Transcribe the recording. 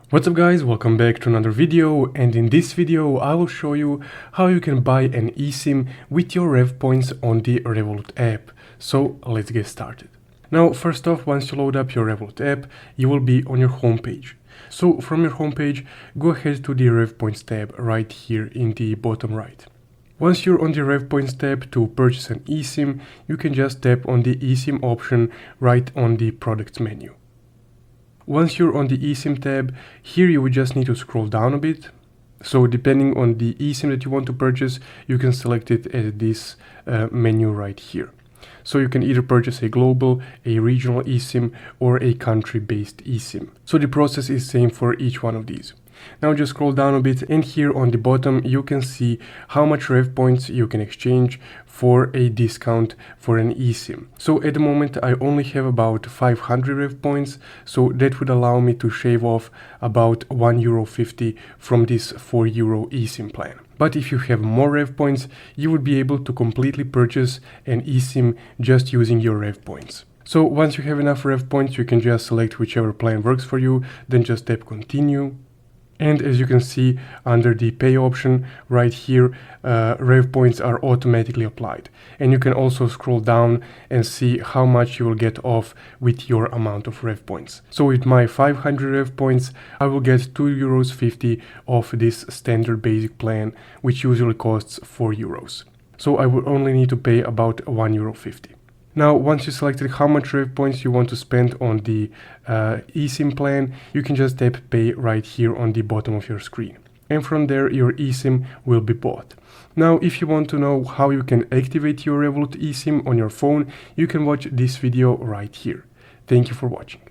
What's up guys, welcome back to another video, and in this video I will show you how you can buy an eSIM with your RevPoints on the Revolut app. So let's get started. Now first off, once you load up your Revolut app, you will be on your homepage. So from your homepage, go ahead to the RevPoints tab right here in the bottom right. Once you're on the RevPoints tab to purchase an eSIM, you can just tap on the eSIM option right on the products menu. Once you're on the eSIM tab, here you would just need to scroll down a bit. So depending on the eSIM that you want to purchase, you can select it at this menu right here. So you can either purchase a global, a regional eSIM, or a country-based eSIM. So the process is same for each one of these. Now just scroll down a bit, and here on the bottom you can see how much RevPoints you can exchange for a discount for an eSIM. So at the moment I only have about 500 RevPoints, so that would allow me to shave off about €1.50 from this €4 eSIM plan. But if you have more RevPoints, you would be able to completely purchase an eSIM just using your RevPoints. So once you have enough RevPoints, you can just select whichever plan works for you, then just tap continue. And as you can see under the pay option right here, RevPoints are automatically applied. And you can also scroll down and see how much you will get off with your amount of RevPoints. So with my 500 RevPoints, I will get €2.50 off this standard basic plan, which usually costs €4. So I will only need to pay about €1.50. Now, once you selected how much RevPoints you want to spend on the eSIM plan, you can just tap pay right here on the bottom of your screen. And from there, your eSIM will be bought. Now, if you want to know how you can activate your Revolut eSIM on your phone, you can watch this video right here. Thank you for watching.